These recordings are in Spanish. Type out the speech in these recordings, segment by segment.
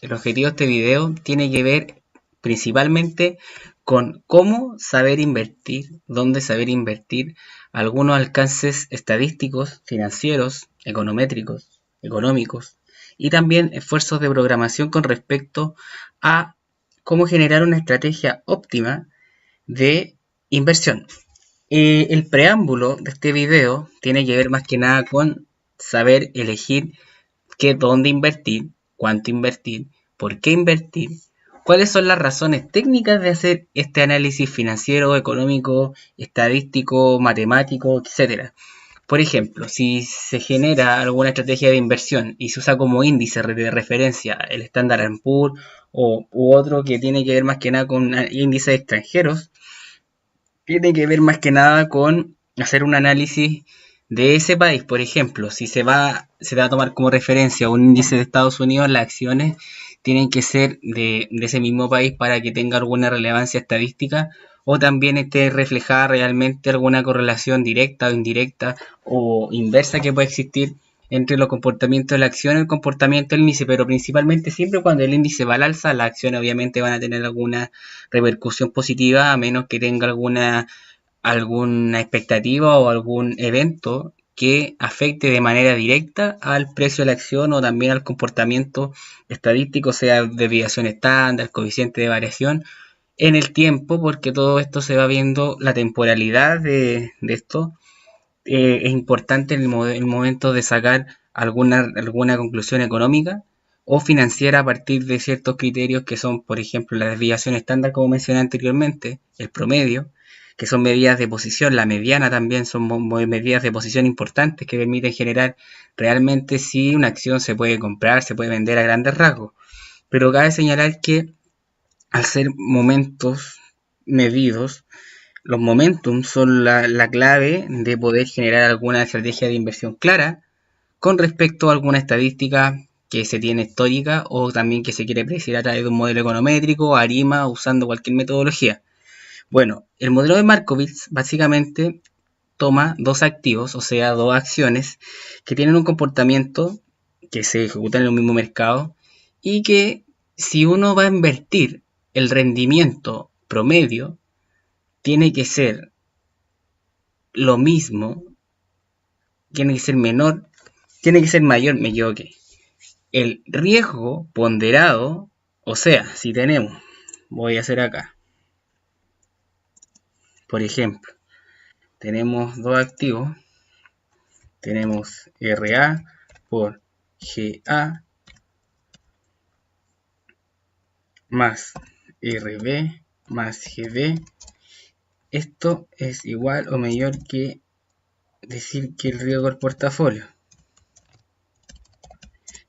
el objetivo de este video tiene que ver principalmente con cómo saber invertir, dónde saber invertir, algunos alcances estadísticos, financieros, econométricos, económicos, y también esfuerzos de programación con respecto a cómo generar una estrategia óptima de inversión. El preámbulo de este video tiene que ver más que nada con saber elegir dónde invertir, cuánto invertir, por qué invertir, cuáles son las razones técnicas de hacer este análisis financiero, económico, estadístico, matemático, etcétera. Por ejemplo, si se genera alguna estrategia de inversión y se usa como índice de referencia el Standard & Poor's u otro que tiene que ver más que nada con índices extranjeros, tiene que ver más que nada con hacer un análisis de ese país. Por ejemplo, si se va a tomar como referencia un índice de Estados Unidos, las acciones tienen que ser de ese mismo país para que tenga alguna relevancia estadística o también esté reflejada realmente alguna correlación directa o indirecta o inversa que pueda existir entre los comportamientos de la acción y el comportamiento del índice, pero principalmente siempre cuando el índice va al alza, las acciones obviamente van a tener alguna repercusión positiva, a menos que tenga alguna expectativa o algún evento que afecte de manera directa al precio de la acción o también al comportamiento estadístico, sea desviación estándar, coeficiente de variación en el tiempo, porque todo esto se va viendo, la temporalidad de esto es importante en el momento de sacar alguna conclusión económica o financiera a partir de ciertos criterios que son, por ejemplo, la desviación estándar, como mencioné anteriormente, el promedio, que son medidas de posición, la mediana también son medidas de posición importantes que permiten generar realmente si una acción se puede comprar, se puede vender a grandes rasgos. Pero cabe señalar que al ser momentos medidos, los momentum son la clave de poder generar alguna estrategia de inversión clara con respecto a alguna estadística que se tiene histórica o también que se quiere predecir a través de un modelo econométrico, ARIMA, usando cualquier metodología. Bueno, el modelo de Markowitz básicamente toma dos activos, o sea, dos acciones que tienen un comportamiento que se ejecuta en el mismo mercado y que si uno va a invertir el rendimiento promedio tiene que ser lo mismo, tiene que ser menor, tiene que ser mayor, me equivoqué. El riesgo ponderado, o sea, si tenemos, voy a hacer acá, por ejemplo, tenemos dos activos, tenemos RA por GA más RB más GB. Esto es igual o mayor que decir que el riesgo del portafolio.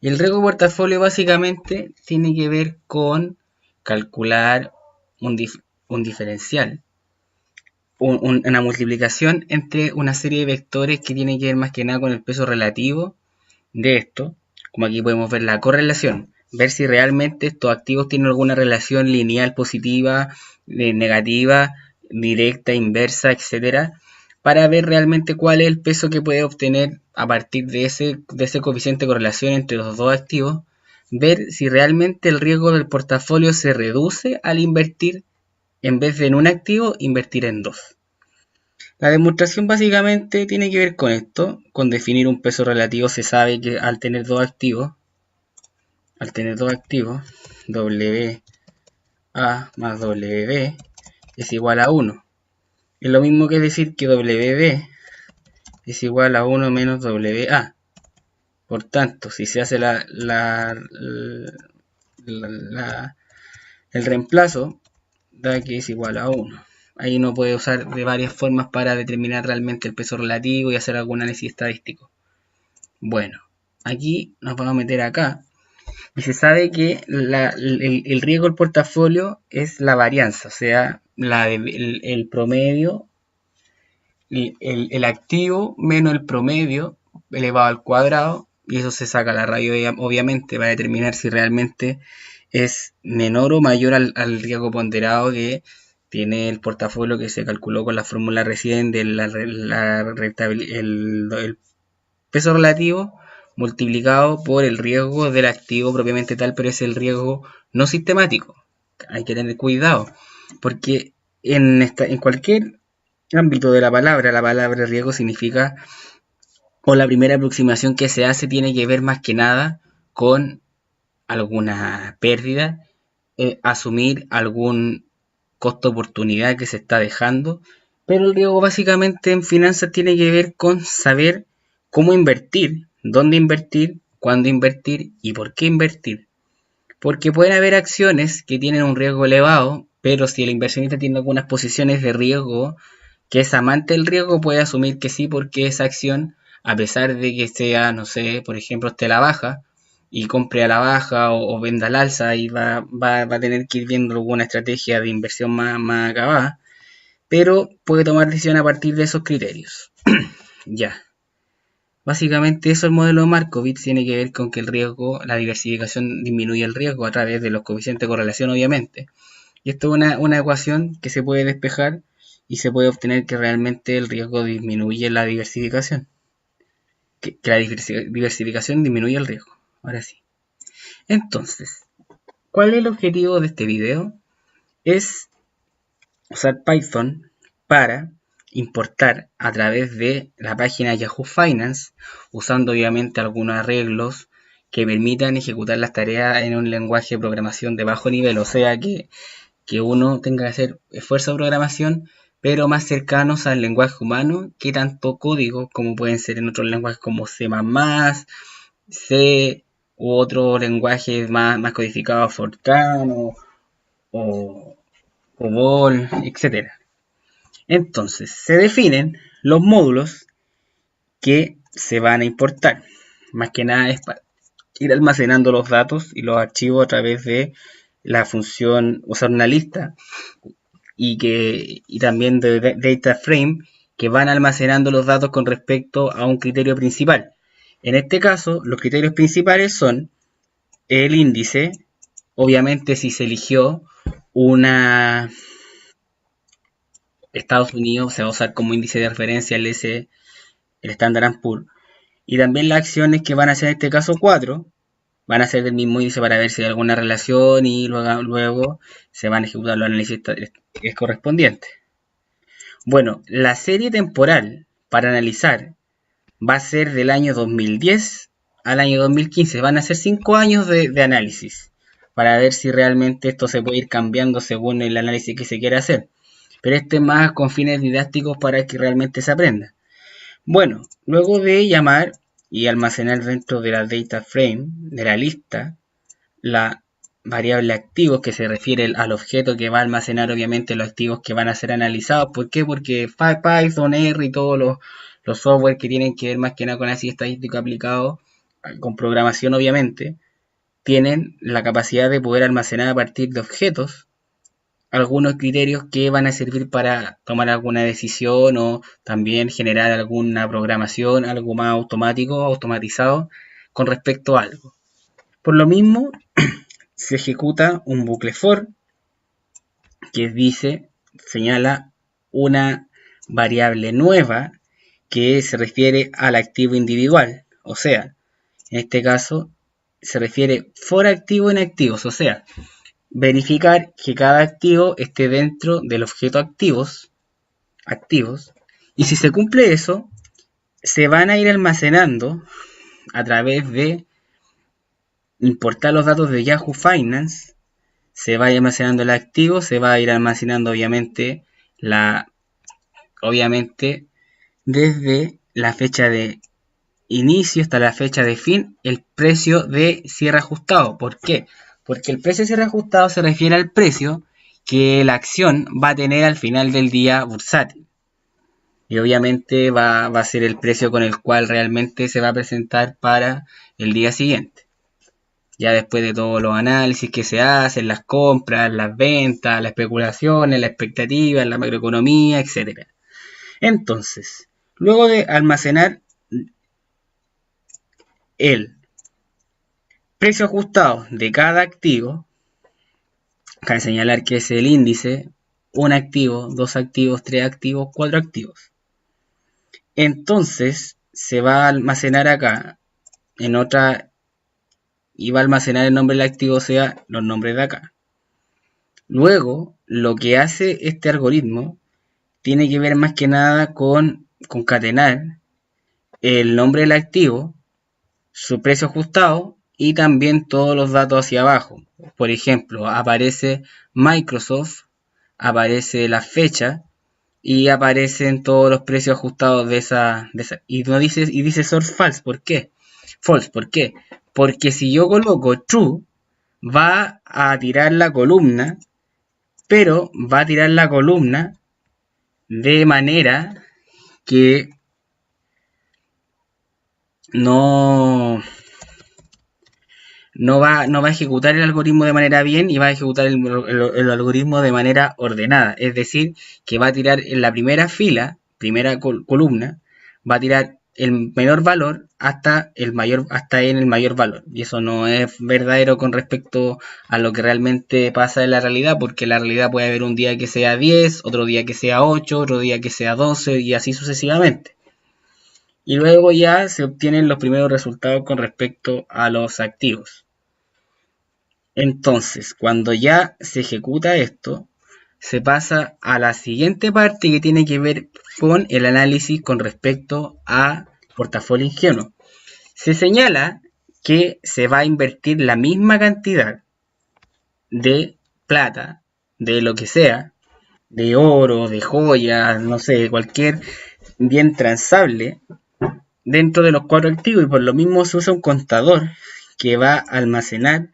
Y el riesgo portafolio básicamente tiene que ver con calcular un diferencial, una multiplicación entre una serie de vectores que tienen que ver más que nada con el peso relativo de esto. Como aquí podemos ver la correlación, ver si realmente estos activos tienen alguna relación lineal positiva, negativa, directa, inversa, etcétera, para ver realmente cuál es el peso que puede obtener a partir de ese coeficiente de correlación entre los dos activos, ver si realmente el riesgo del portafolio se reduce al invertir, en vez de en un activo, invertir en dos. La demostración básicamente tiene que ver con esto, con definir un peso relativo. Se sabe que al tener dos activos, WA más WB es igual a 1. Es lo mismo que decir que WB es igual a 1 menos WA. Por tanto, si se hace el reemplazo, da que es igual a 1. Ahí uno puede usar de varias formas para determinar realmente el peso relativo y hacer algún análisis estadístico. Bueno, aquí nos vamos a meter acá. Y se sabe que el riesgo del portafolio es la varianza, o sea, el promedio, el activo menos el promedio elevado al cuadrado, y eso se saca a la raíz obviamente para determinar si realmente es menor o mayor al riesgo ponderado que tiene el portafolio, que se calculó con la fórmula recién del el peso relativo multiplicado por el riesgo del activo propiamente tal, pero es el riesgo no sistemático. Hay que tener cuidado, porque en cualquier ámbito de la palabra riesgo significa, o la primera aproximación que se hace tiene que ver más que nada con alguna pérdida, asumir algún costo oportunidad que se está dejando, pero el riesgo básicamente en finanzas tiene que ver con saber cómo invertir, dónde invertir, cuándo invertir y por qué invertir. Porque pueden haber acciones que tienen un riesgo elevado, pero si el inversionista tiene algunas posiciones de riesgo, que es amante del riesgo, puede asumir que sí, porque esa acción, a pesar de que sea, no sé, por ejemplo, esté a la baja, y compre a la baja o venda al alza, y va a tener que ir viendo alguna estrategia de inversión más acabada, pero puede tomar decisión a partir de esos criterios. Ya. Básicamente eso el modelo de Markowitz tiene que ver con que el riesgo, la diversificación disminuye el riesgo a través de los coeficientes de correlación, obviamente. Y esto es una ecuación que se puede despejar y se puede obtener que realmente el riesgo disminuye la diversificación. Que la diversificación disminuye el riesgo. Ahora sí. Entonces, ¿cuál es el objetivo de este video? Es usar Python para importar a través de la página Yahoo Finance, usando obviamente algunos arreglos que permitan ejecutar las tareas en un lenguaje de programación de bajo nivel, o sea que uno tenga que hacer esfuerzo de programación, pero más cercanos al lenguaje humano que tanto código como pueden ser en otros lenguajes como C++, C u otros lenguajes más codificados, Fortran o COBOL, etc. Entonces, se definen los módulos que se van a importar. Más que nada es para ir almacenando los datos y los archivos a través de la función usar una lista y también de data frame que van almacenando los datos con respecto a un criterio principal. En este caso, los criterios principales son el índice, obviamente si se eligió una Estados Unidos, se va a usar como índice de referencia el Standard & Poor's, y también las acciones que van a ser en este caso 4 van a ser del mismo índice para ver si hay alguna relación y luego se van a ejecutar los análisis correspondientes. Bueno, la serie temporal para analizar va a ser del año 2010 al año 2015. Van a ser 5 años de análisis para ver si realmente esto se puede ir cambiando según el análisis que se quiera hacer. Pero este es más con fines didácticos para que realmente se aprenda. Bueno, luego de llamar y almacenar dentro de la data frame, de la lista, la variable activos que se refiere al objeto que va a almacenar obviamente los activos que van a ser analizados. ¿Por qué? Porque Python, R y todos los software que tienen que ver más que nada con análisis estadístico aplicado, con programación obviamente, tienen la capacidad de poder almacenar a partir de objetos algunos criterios que van a servir para tomar alguna decisión o también generar alguna programación, algo más automático, automatizado con respecto a algo. Por lo mismo, se ejecuta un bucle for que dice, señala una variable nueva que se refiere al activo individual. O sea, en este caso se refiere for activo en activos. O sea, verificar que cada activo esté dentro del objeto activos. Y si se cumple eso, se van a ir almacenando a través de importar los datos de Yahoo Finance. Se va a ir almacenando el activo, se va a ir almacenando obviamente desde la fecha de inicio hasta la fecha de fin el precio de cierre ajustado. ¿Por qué? Porque el precio de cierre ajustado se refiere al precio que la acción va a tener al final del día bursátil. Y obviamente va a ser el precio con el cual realmente se va a presentar para el día siguiente. Ya después de todos los análisis que se hacen, las compras, las ventas, las especulaciones, las expectativas, la macroeconomía, etc. Entonces, luego de almacenar el precio ajustado de cada activo, cabe señalar que es el índice, un activo, dos activos, tres activos, cuatro activos. Entonces, se va a almacenar acá en otra, y va a almacenar el nombre del activo, o sea, los nombres de acá. Luego, lo que hace este algoritmo tiene que ver más que nada con concatenar el nombre del activo, su precio ajustado y también todos los datos hacia abajo. Por ejemplo, aparece Microsoft, aparece la fecha y aparecen todos los precios ajustados de esa y no dice y dice source false. ¿Por qué? False, ¿por qué? Porque si yo coloco true va a tirar la columna, pero va a tirar la columna de manera que no, no va a ejecutar el algoritmo de manera bien y va a ejecutar el algoritmo de manera ordenada. Es decir, que va a tirar en la primera fila, primera columna, va a tirar el menor valor hasta en el mayor valor. Y eso no es verdadero con respecto a lo que realmente pasa en la realidad, porque en la realidad puede haber un día que sea 10, otro día que sea 8, otro día que sea 12 y así sucesivamente. Y luego ya se obtienen los primeros resultados con respecto a los activos. Entonces, cuando ya se ejecuta esto, se pasa a la siguiente parte que tiene que ver con el análisis con respecto a portafolio ingenuo. Se señala que se va a invertir la misma cantidad de plata, de lo que sea, de oro, de joyas, no sé, cualquier bien transable dentro de los cuatro activos y por lo mismo se usa un contador que va a almacenar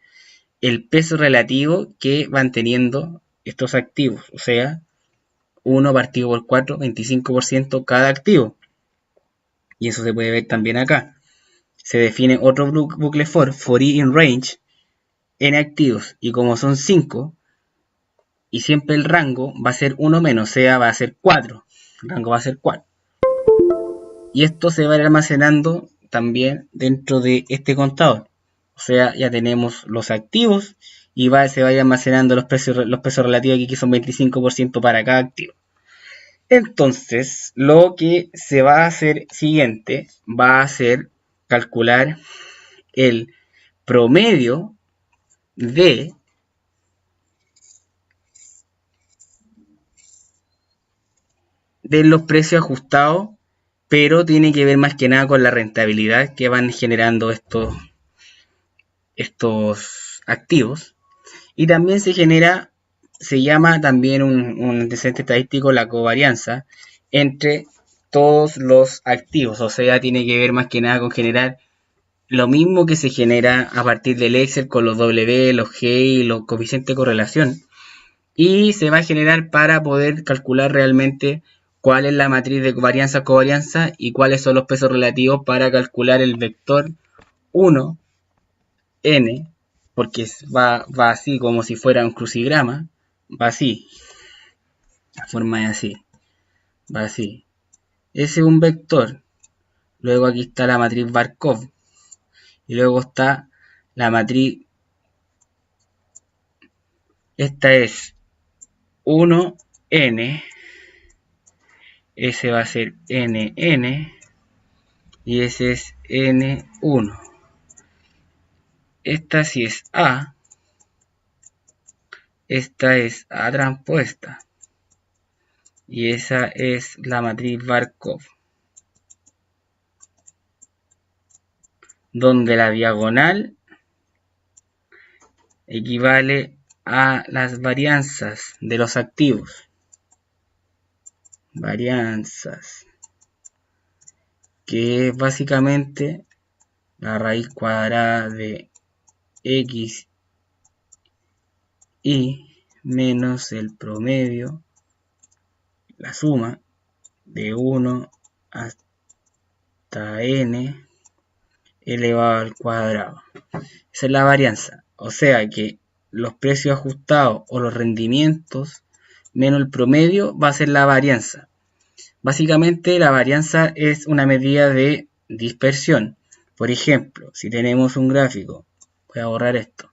el peso relativo que van teniendo estos activos, o sea, 1 partido por 4, 25% cada activo. Y eso se puede ver también acá. Se define otro bucle for i in range, n activos, y como son 5, y siempre el rango va a ser 1 menos, o sea, va a ser 4. El rango va a ser 4. Y esto se va a ir almacenando también dentro de este contador. O sea, ya tenemos los activos y se va a ir almacenando los pesos relativos aquí que son 25% para cada activo. Entonces, lo que se va a hacer siguiente va a ser calcular el promedio de los precios ajustados, pero tiene que ver más que nada con la rentabilidad que van generando estos activos. Y también se llama también un antecedente estadístico la covarianza entre todos los activos. O sea, tiene que ver más que nada con generar lo mismo que se genera a partir del Excel con los W, los G y los coeficientes de correlación. Y se va a generar para poder calcular realmente cuál es la matriz de varianza-covarianza y cuáles son los pesos relativos para calcular el vector 1 n, porque va así como si fuera un crucigrama, va así, la forma es así, va así. Ese es un vector, luego aquí está la matriz Markov, y luego está la matriz, esta es 1n, ese va a ser nn, y ese es n1. Esta sí es A, esta es A transpuesta, y esa es la matriz Markov, donde la diagonal equivale a las varianzas de los activos. Varianzas, que es básicamente la raíz cuadrada de x y menos el promedio, la suma de 1 hasta n elevado al cuadrado. Esa es la varianza. O sea que los precios ajustados o los rendimientos menos el promedio va a ser la varianza. Básicamente la varianza es una medida de dispersión. Por ejemplo, si tenemos un gráfico, voy a borrar esto.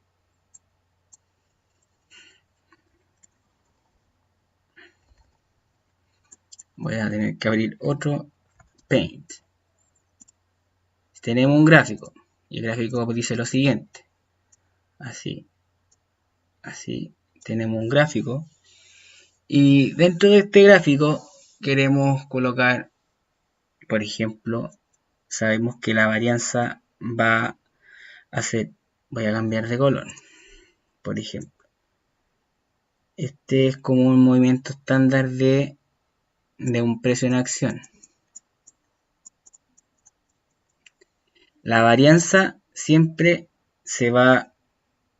Voy a tener que abrir otro Paint. Si tenemos un gráfico Y el gráfico dice lo siguiente. Así tenemos un gráfico. Y dentro de este gráfico queremos colocar, por ejemplo, sabemos que la varianza va a ser, voy a cambiar de color, por ejemplo. Este es como un movimiento estándar de un precio en acción. La varianza siempre se va,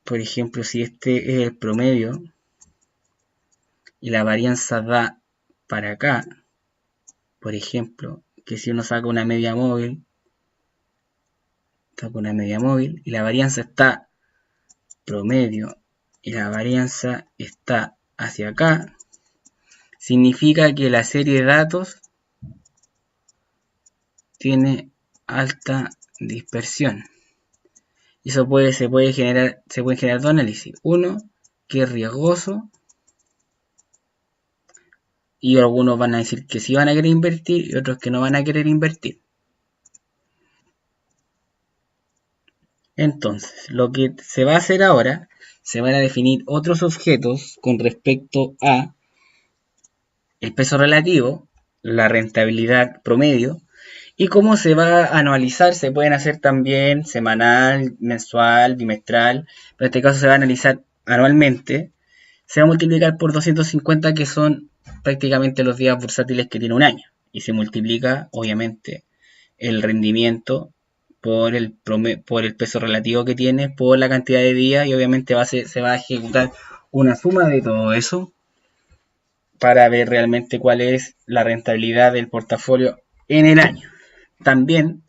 por ejemplo, si este es el promedio y la varianza da para acá, por ejemplo, que si uno saca una media móvil y la varianza está promedio y la varianza está hacia acá, significa que la serie de datos tiene alta dispersión. Y eso se pueden generar dos análisis. Uno, que es riesgoso, y algunos van a decir que sí van a querer invertir y otros que no van a querer invertir. Entonces, lo que se va a hacer ahora, se van a definir otros objetos con respecto a el peso relativo, la rentabilidad promedio, y cómo se va a anualizar. Se pueden hacer también semanal, mensual, bimestral, pero en este caso se va a analizar anualmente. Se va a multiplicar por 250, que son prácticamente los días bursátiles que tiene un año, y se multiplica obviamente el rendimiento por el peso relativo que tiene, por la cantidad de días, y obviamente se va a ejecutar una suma de todo eso para ver realmente cuál es la rentabilidad del portafolio en el año. También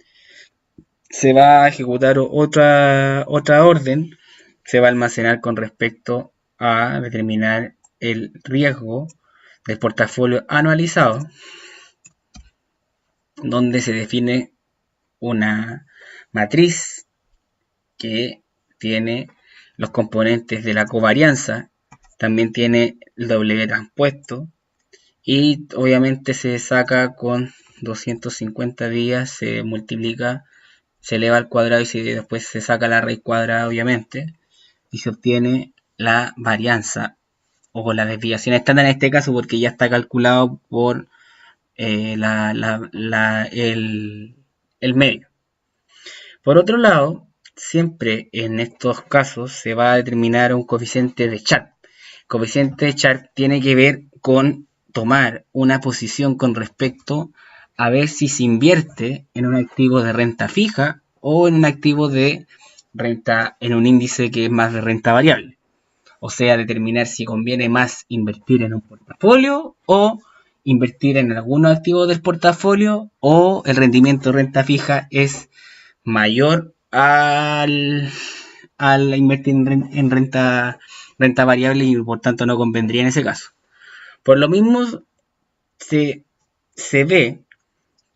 se va a ejecutar otra orden, se va a almacenar con respecto a determinar el riesgo del portafolio anualizado, donde se define una matriz que tiene los componentes de la covarianza, también tiene el W transpuesto, y obviamente se saca con 250 días, se multiplica, se eleva al cuadrado y después se saca la raíz cuadrada, obviamente, y se obtiene la varianza o la desviación estándar en este caso, porque ya está calculado por el medio. Por otro lado, siempre en estos casos se va a determinar un coeficiente de Sharpe. El coeficiente de Sharpe tiene que ver con tomar una posición con respecto a ver si se invierte en un activo de renta fija o en un activo de renta, en un índice que es más de renta variable. O sea, determinar si conviene más invertir en un portafolio o invertir en algunos activos del portafolio, o el rendimiento de renta fija es mayor al invertir en renta variable, y por tanto no convendría en ese caso. Por lo mismo, se ve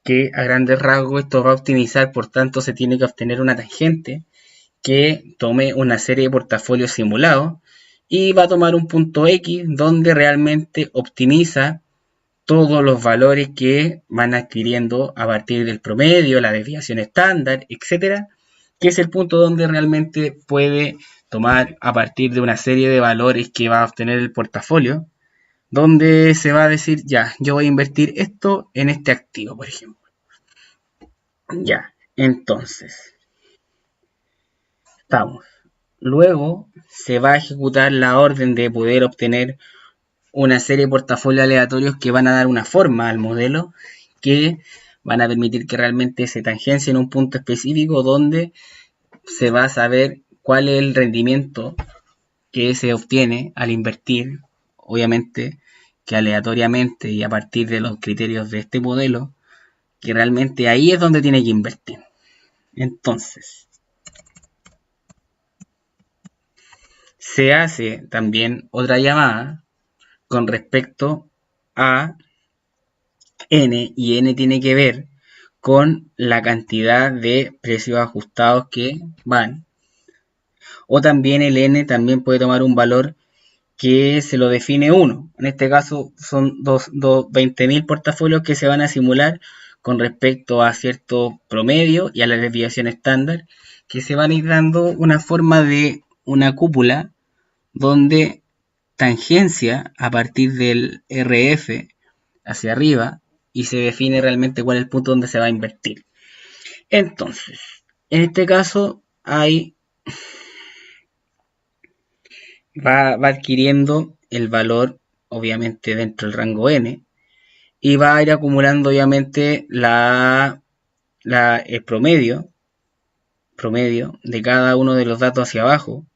que a grandes rasgos esto va a optimizar, por tanto se tiene que obtener una tangente que tome una serie de portafolios simulados y va a tomar un punto X donde realmente optimiza todos los valores que van adquiriendo a partir del promedio, la desviación estándar, etcétera, que es el punto donde realmente puede tomar a partir de una serie de valores que va a obtener el portafolio, donde se va a decir, ya, yo voy a invertir esto en este activo, por ejemplo. Ya, entonces, estamos. Luego se va a ejecutar la orden de poder obtener una serie de portafolios aleatorios que van a dar una forma al modelo, que van a permitir que realmente se tangencie en un punto específico donde se va a saber cuál es el rendimiento que se obtiene al invertir, obviamente que aleatoriamente y a partir de los criterios de este modelo, que realmente ahí es donde tiene que invertir. Entonces, se hace también otra llamada con respecto a N, y N tiene que ver con la cantidad de precios ajustados que van. O también el N también puede tomar un valor que se lo define 1. En este caso son 20.000 portafolios que se van a simular con respecto a cierto promedio y a la desviación estándar, que se van a ir dando una forma de una cúpula donde tangencia a partir del RF hacia arriba y se define realmente cuál es el punto donde se va a invertir. Entonces, en este caso va adquiriendo el valor obviamente dentro del rango n y va a ir acumulando obviamente el promedio de cada uno de los datos hacia abajo,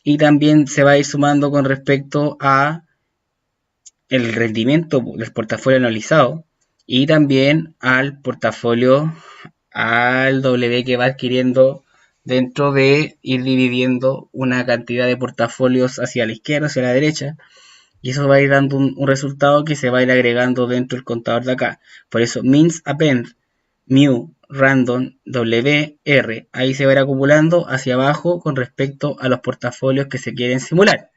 y también se va a ir sumando con respecto a el rendimiento del portafolio analizado y también al portafolio, al W que va adquiriendo dentro de ir dividiendo una cantidad de portafolios hacia la izquierda, hacia la derecha, y eso va a ir dando un resultado que se va a ir agregando dentro del contador de acá. Por eso means append mu random wr, ahí se va a ir acumulando hacia abajo con respecto a los portafolios que se quieren simular.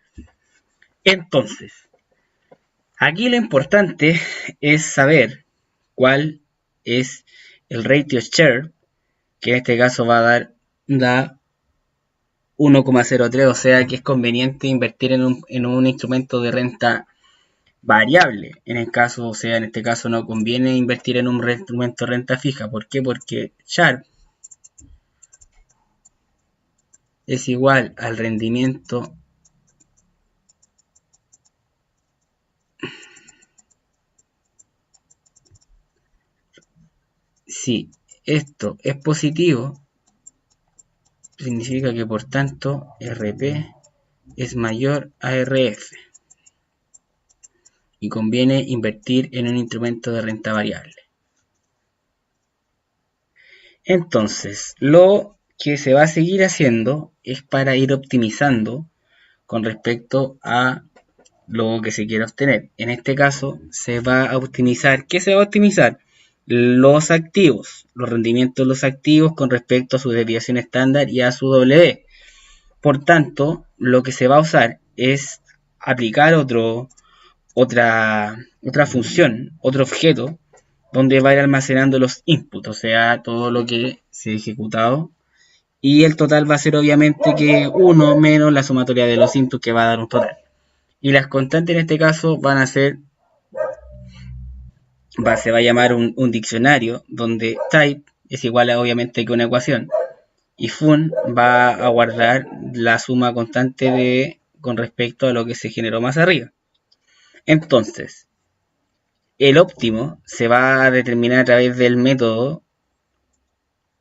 Entonces, aquí lo importante es saber cuál es el ratio share, que en este caso va a dar 1,03, o sea que es conveniente invertir en un instrumento de renta variable. En este caso no conviene invertir en un instrumento de renta fija. ¿Por qué? Porque Sharp es igual al rendimiento si esto es positivo, significa que por tanto RP es mayor a RF y conviene invertir en un instrumento de renta variable. Entonces, lo que se va a seguir haciendo es para ir optimizando con respecto a lo que se quiere obtener. En este caso, se va a optimizar. ¿Qué se va a optimizar? Los activos, los rendimientos de los activos con respecto a su desviación estándar y a su W. Por tanto, lo que se va a usar es aplicar otra función, otro objeto, donde va a ir almacenando los inputs, o sea, todo lo que se ha ejecutado. Y el total va a ser obviamente que 1 menos la sumatoria de los inputs, que va a dar un total. Y las constantes en este caso van a ser, se va a llamar un diccionario, donde type es igual a obviamente que una ecuación. Y fun va a guardar la suma constante con respecto a lo que se generó más arriba. Entonces, el óptimo se va a determinar a través del método,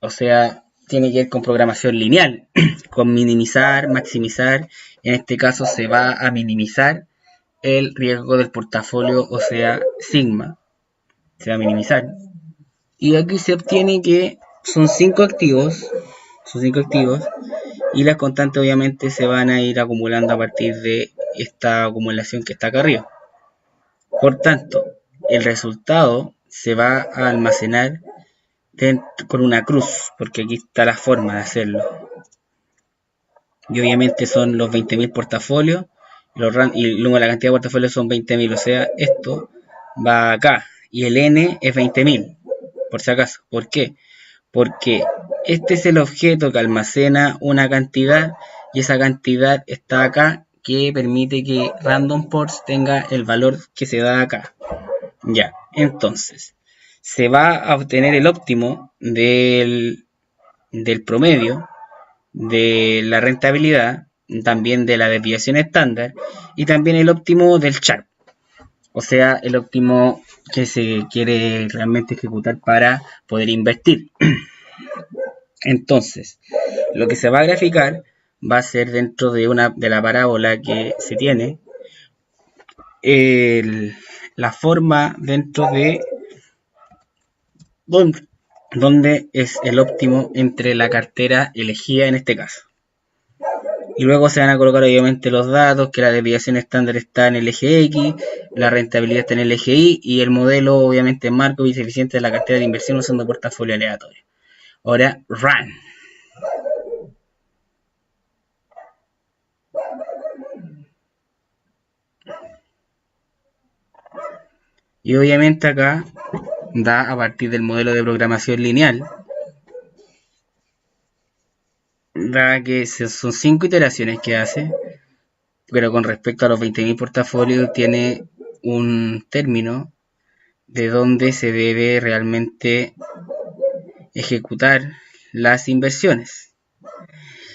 o sea, tiene que ver con programación lineal, con minimizar, maximizar. En este caso se va a minimizar el riesgo del portafolio, o sea, sigma, se va a minimizar. Y aquí se obtiene que son 5 activos, y las constantes obviamente se van a ir acumulando a partir de esta acumulación que está acá arriba. Por tanto, el resultado se va a almacenar con una cruz, porque aquí está la forma de hacerlo. Y obviamente son los 20.000 portafolios, y luego la cantidad de portafolios son 20.000, o sea, esto va acá, y el n es 20.000, por si acaso. ¿Por qué? Porque este es el objeto que almacena una cantidad, y esa cantidad está acá, que permite que random ports tenga el valor que se da acá. Ya, entonces, se va a obtener el óptimo del promedio, de la rentabilidad, también de la desviación estándar, y también el óptimo del Sharp, o sea, el óptimo que se quiere realmente ejecutar para poder invertir. Entonces, lo que se va a graficar va a ser dentro de la parábola que se tiene, la forma dentro de donde es el óptimo entre la cartera elegida en este caso. Y luego se van a colocar obviamente los datos, que la desviación estándar está en el eje X, la rentabilidad está en el eje Y, y el modelo obviamente es Markov y eficiente de la cartera de inversión usando portafolio aleatorio. Ahora, run. Y obviamente acá da a partir del modelo de programación lineal, da que son 5 iteraciones que hace, pero con respecto a los 20.000 portafolios tiene un término de donde se debe realmente ejecutar las inversiones.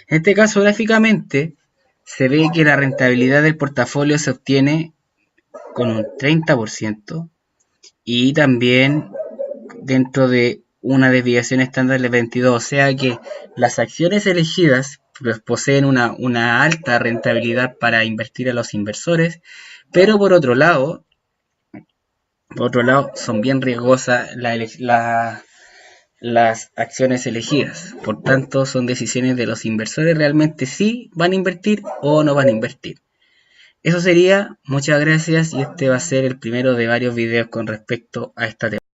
En este caso, gráficamente, se ve que la rentabilidad del portafolio se obtiene con un 30% y también dentro de una desviación estándar de 22, o sea que las acciones elegidas pues, poseen una alta rentabilidad para invertir a los inversores, pero por otro lado son bien riesgosas las acciones elegidas. Por tanto, son decisiones de los inversores realmente si van a invertir o no van a invertir. Eso sería, muchas gracias, y este va a ser el primero de varios videos con respecto a esta temática.